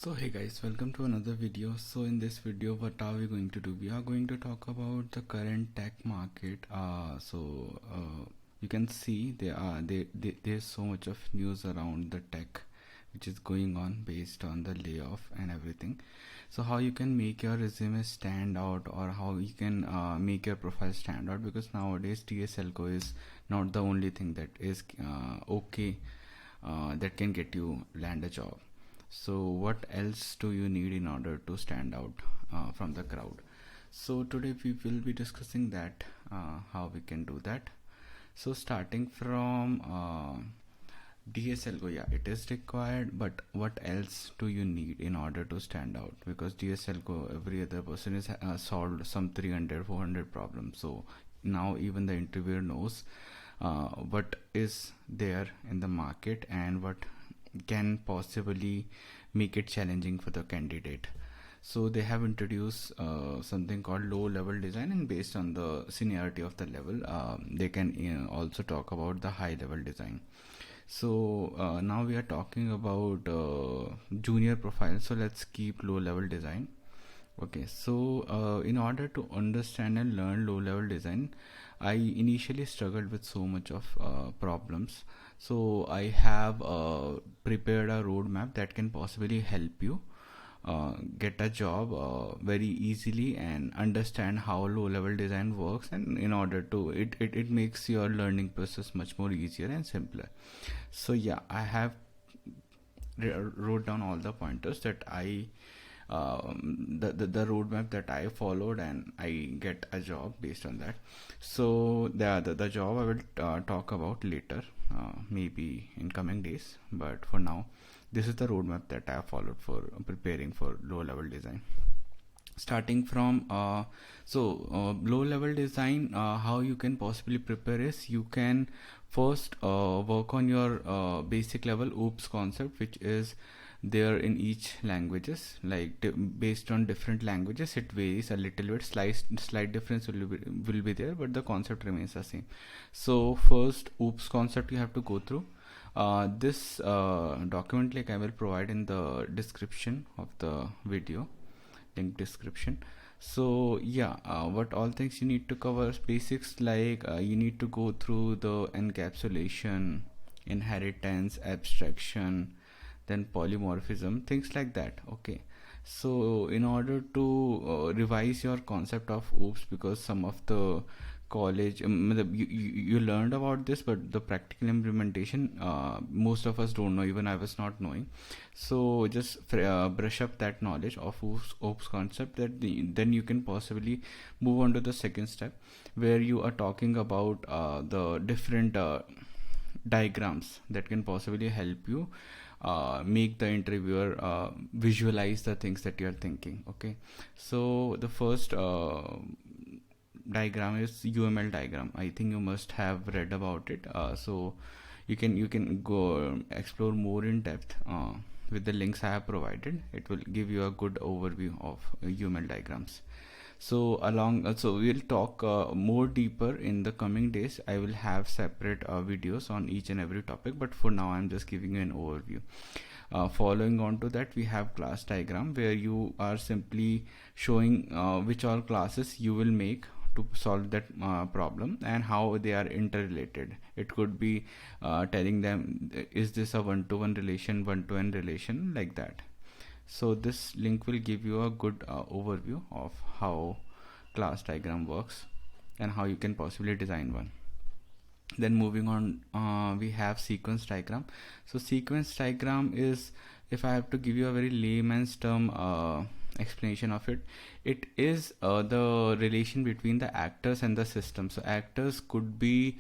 So hey guys, welcome to another video. So in this video, what are we going to do? We are going to talk about the current tech market. You can see there's so much of news around the tech which is going on based on the layoff and everything. So how you can make your resume stand out, or how you can make your profile stand out, because nowadays TSLCO is not the only thing that is that can get you land a job. So what else do you need in order to stand out from the crowd? So today we will be discussing that, how we can do that. So starting from DSLCO, yeah, it is required, but what else do you need in order to stand out? Because DSLCO, every other person is solved some 300 400 problems. So now even the interviewer knows what is there in the market and what can possibly make it challenging for the candidate. So they have introduced something called low level design, and based on the seniority of the level, they can also talk about the high level design. So now we are talking about junior profile, so let's keep low level design. Okay, so in order to understand and learn low level design, I initially struggled with so much of problems. So I have prepared a roadmap that can possibly help you get a job very easily and understand how low level design works, and in order to it makes your learning process much more easier and simpler. So yeah, I have wrote down all the pointers that I the roadmap that I followed, and I get a job based on that. So the job I will talk about later, maybe in coming days, but for now this is the roadmap that I followed for preparing for low level design. Starting from low level design, how you can possibly prepare is you can first work on your basic level OOPS concept, which is there in each languages. Like based on different languages it varies a little bit, slight difference will be there, but the concept remains the same. So first OOPS concept you have to go through. This document link I will provide in the description of the video, link description. So yeah, what all things you need to cover: basics like you need to go through the encapsulation, inheritance, abstraction, then polymorphism, things like that. Okay, so in order to revise your concept of OOPS, because some of the college you learned about this, but the practical implementation most of us don't know, even I was not knowing. So just brush up that knowledge of OOPS concept, that then you can possibly move on to the second step, where you are talking about the different diagrams that can possibly help you make the interviewer visualize the things that you are thinking. Okay, so the first diagram is UML diagram. I think you must have read about it. So you can go explore more in depth with the links I have provided. It will give you a good overview of UML diagrams. So we'll talk more deeper in the coming days. I will have separate videos on each and every topic, but for now I'm just giving you an overview. Following on to that, we have class diagram, where you are simply showing which all classes you will make to solve that problem and how they are interrelated. It could be telling them, is this a one-to-one relation, one-to-n relation, like that. So this link will give you a good overview of how class diagram works and how you can possibly design one. Then moving on, we have sequence diagram. So sequence diagram is, if I have to give you a very layman's term explanation of it, it is the relation between the actors and the system. So actors could be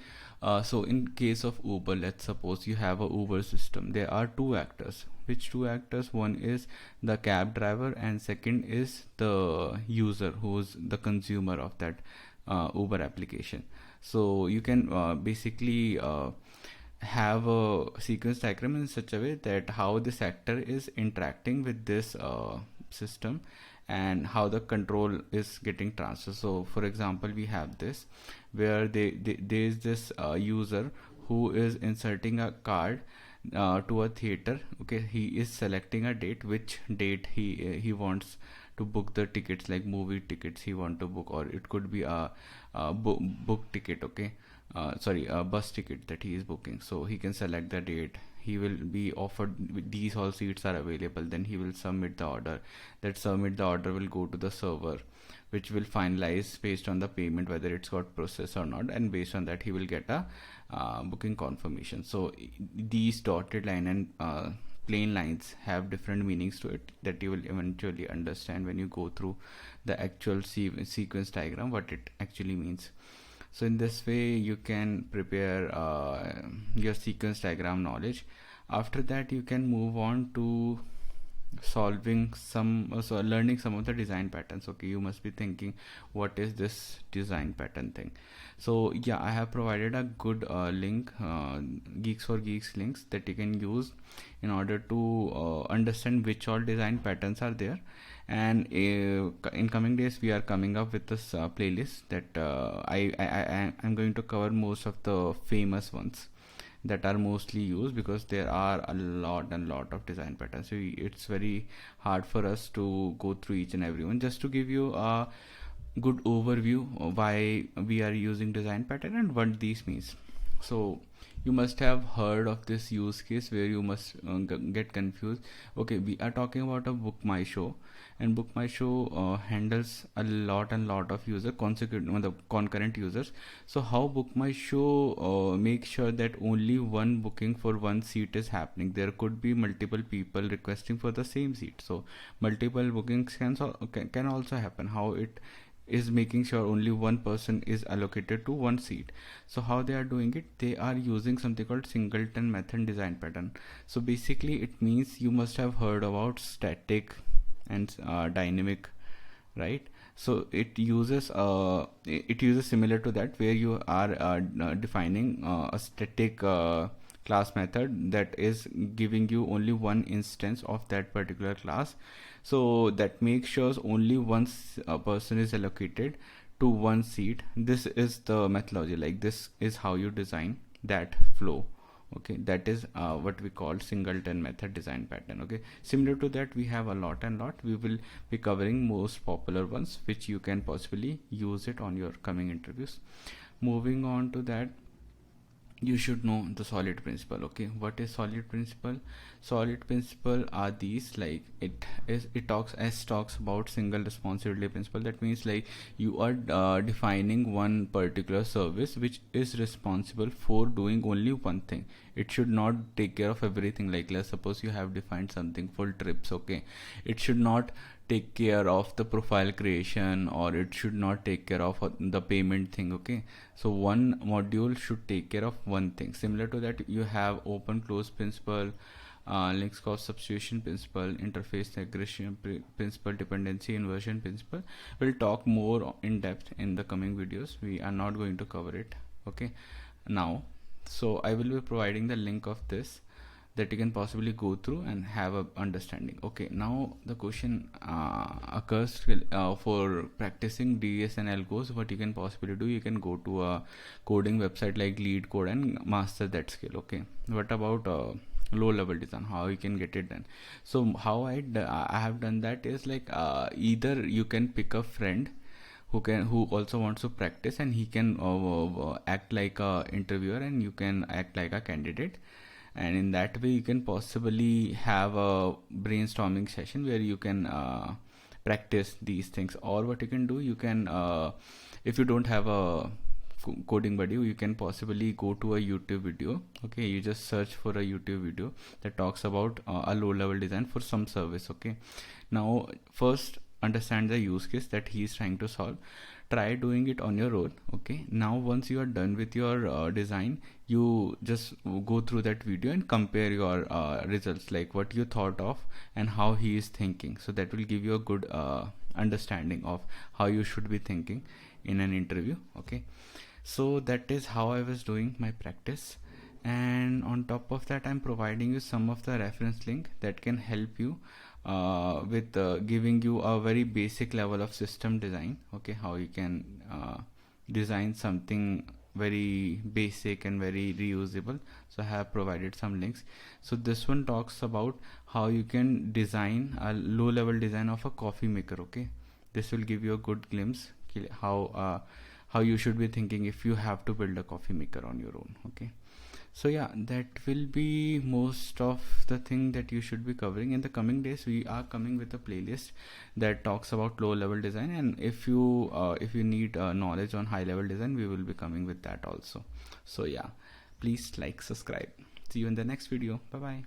so in case of Uber, let's suppose you have a Uber system. There are two actors. Which two actors? One is the cab driver, and second is the user, who's the consumer of that Uber application. So you can basically have a sequence diagram in such a way that how this actor is interacting with this system and how the control is getting transferred. So for example, we have this where there is this user who is inserting a card to a theater. Okay, he is selecting a date, which date he wants to book the tickets, like movie tickets he want to book, or it could be a book ticket. Okay, sorry, a bus ticket that he is booking. So he can select the date, he will be offered these all seats are available, then he will submit the order. That submit the order will go to the server, which will finalize based on the payment whether it's got processed or not, and based on that he will get a booking confirmation. So these dotted line and plain lines have different meanings to it that you will eventually understand when you go through the actual sequence diagram, what it actually means. So in this way you can prepare your sequence diagram knowledge. After that you can move on to solving some so learning some of the design patterns. Okay, you must be thinking, what is this design pattern thing? So yeah, I have provided a good link, Geeks for Geeks links, that you can use in order to understand which all design patterns are there. And in coming days we are coming up with this playlist that I'm going to cover most of the famous ones that are mostly used, because there are a lot and lot of design patterns. So it's very hard for us to go through each and every one. Just to give you a good overview of why we are using design pattern and what these means. So you must have heard of this use case where you must get confused. Okay, we are talking about a Book My Show, and Book My Show handles a lot and lot of user concurrent users. So how Book My Show makes sure that only one booking for one seat is happening? There could be multiple people requesting for the same seat, so multiple bookings can also happen. How it is making sure only one person is allocated to one seat. So how they are doing it? They are using something called singleton method design pattern. So basically it means, you must have heard about static and dynamic, right? So it uses similar to that, where you are defining a static class method that is giving you only one instance of that particular class. So that makes sure only one person is allocated to one seat. This is the methodology, like this is how you design that flow. Okay, that is what we call singleton method design pattern. Okay, similar to that we have a lot and lot. We will be covering most popular ones which you can possibly use it on your coming interviews. Moving on to that, you should know the solid principle. Okay, what is solid principle? Solid principle are these, like it talks about single responsibility principle. That means like you are defining one particular service which is responsible for doing only one thing. It should not take care of everything. Like let's suppose you have defined something for trips. Okay, it should not take care of the profile creation, or it should not take care of the payment thing. Okay, so one module should take care of one thing. Similar to that, you have open close principle, links cost substitution principle, interface aggression principle, dependency inversion principle. We'll talk more in depth in the coming videos. We are not going to cover it. Okay, now, so I will be providing the link of this that you can possibly go through and have a understanding. Okay, now the question occurs for practicing DS and algos. What you can possibly do, you can go to a coding website like Lead Code and master that skill. Okay, what about low level design, how you can get it done? So how I have done that is like either you can pick a friend who also wants to practice, and he can act like a interviewer and you can act like a candidate, and in that way you can possibly have a brainstorming session where you can practice these things. Or what you can do, you can if you don't have a coding buddy, you can possibly go to a YouTube video. Okay, you just search for a YouTube video that talks about a low level design for some service. Okay, now first understand the use case that he is trying to solve. Try doing it on your own. Okay, now once you are done with your design, you just go through that video and compare your results, like what you thought of and how he is thinking. So that will give you a good understanding of how you should be thinking in an interview. Okay, so that is how I was doing my practice, and on top of that I'm providing you some of the reference link that can help you with giving you a very basic level of system design. Okay, how you can design something very basic and very reusable. So I have provided some links. So this one talks about how you can design a low level design of a coffee maker. Okay, this will give you a good glimpse how you should be thinking if you have to build a coffee maker on your own. Okay, so yeah, that will be most of the thing that you should be covering. In the coming days we are coming with a playlist that talks about low level design, and if you need knowledge on high level design, we will be coming with that also. So yeah, please like, subscribe. See you in the next video. Bye bye.